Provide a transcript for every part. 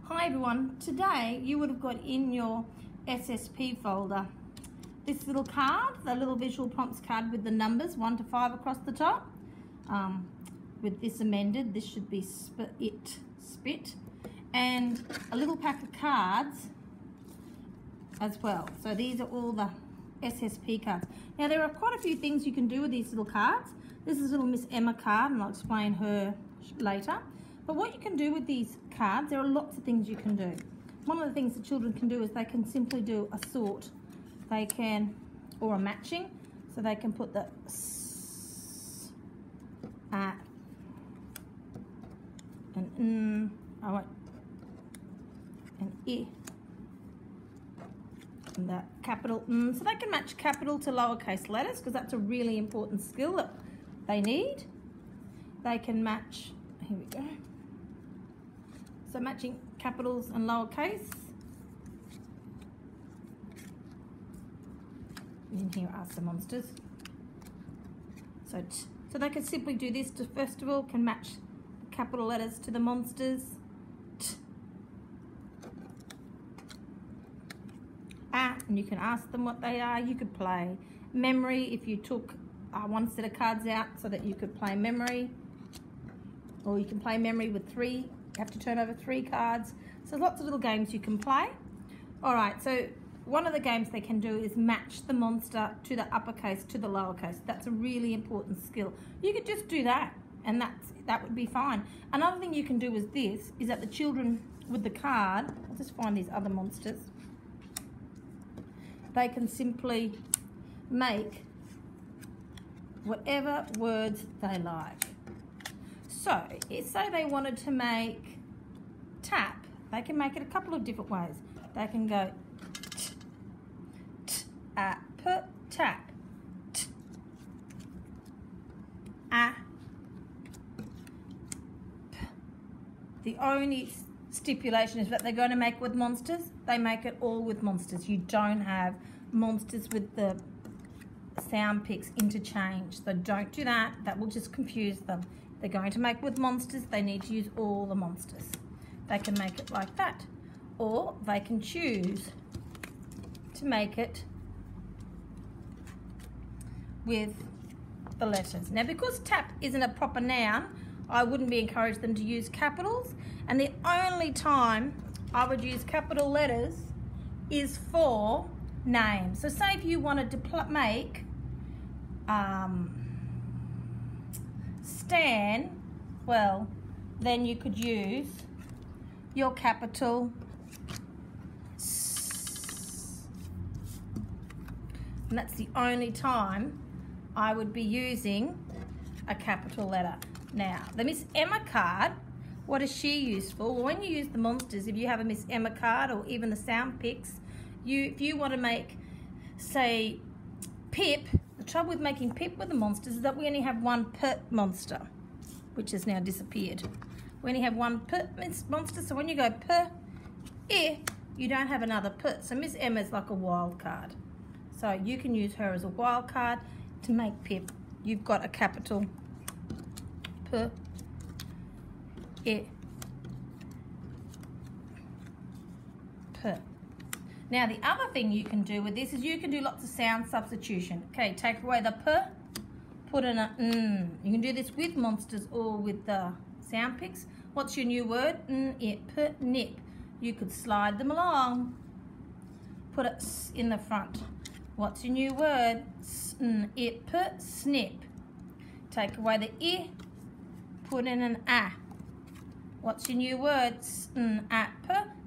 Hi everyone, today you would have got in your SSP folder this little card, the little visual prompts card with the numbers 1 to 5 across the top. With this amended, this should be spit, and a little pack of cards as well. So these are all the SSP cards. Now there are quite a few things you can do with these little cards. This is little Miss Emma card, and I'll explain her later. But what you can do with these cards, there are lots of things you can do. One of the things the children can do is they can simply do a sort. They can, or a matching, so they can put the S, A, and I, and I, and the capital N. So they can match capital to lowercase letters because that's a really important skill that they need. They can match, here we go. So matching capitals and lowercase. And here are some monsters. So they can simply do this. First of all, can match the capital letters to the monsters. And you can ask them what they are. You could play memory if you took one set of cards out so that you could play memory. Or you can play memory with 3. You have to turn over 3 cards. So lots of little games you can play. Alright, so one of the games they can do is match the monster to the uppercase to the lowercase. That's a really important skill. You could just do that and that would be fine. Another thing you can do is this, is that the children with the card, I'll just find these other monsters, they can simply make whatever words they like. So, say they wanted to make tap, they can make it a couple of different ways. They can go tap, The only stipulation is that they're going to make with monsters. They make it all with monsters. You don't have monsters with the sound picks interchange. So don't do that. That will just confuse them. They're going to make with monsters. They need to use all the monsters. They can make it like that. Or they can choose to make it with the letters. Now, because tap isn't a proper noun, I wouldn't be encouraged them to use capitals. And the only time I would use capital letters is for names. So say if you wanted to make Stan, well, then you could use your capital S. And that's the only time I would be using a capital letter. Now, the Miss Emma card, what is she used for? Well, when you use the monsters, if you have a Miss Emma card or even the sound picks, if you want to make, say, Pip, the trouble with making Pip with the monsters is that we only have one per monster, which has now disappeared. We only have one per monster, so when you go per, you don't have another per. So Miss Emma is like a wild card. So you can use her as a wild card to make Pip. You've got a capital per, per. Now the other thing you can do with this is you can do lots of sound substitution. Okay, take away the p, put in a n. You can do this with monsters or with the sound picks. What's your new word? Nip. You could slide them along. Put a s in the front. What's your new word? Snip. Take away the I, put in an a. What's your new word?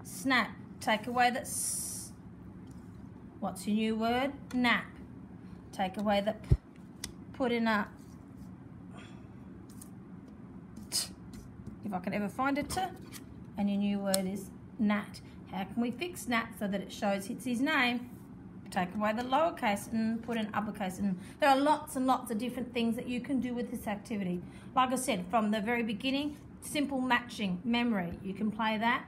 Snap. Take away the s. What's your new word? Nap. Take away the p, put in a t, if I can ever find a t, and your new word is nat. How can we fix nat so that it shows it's his name? Take away the lowercase and put in uppercase. And there are lots and lots of different things that you can do with this activity. Like I said, from the very beginning, simple matching, memory. You can play that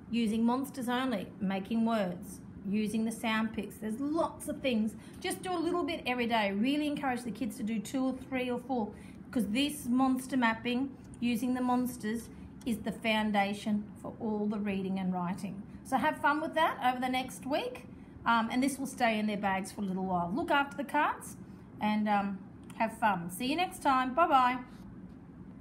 using monsters only, making words, using the sound picks. There's lots of things. Just do a little bit every day. Really encourage the kids to do 2 or 3 or 4, because this monster mapping, using the monsters, is the foundation for all the reading and writing. So have fun with that over the next week, and this will stay in their bags for a little while. Look after the cards and have fun. See you next time. Bye-bye.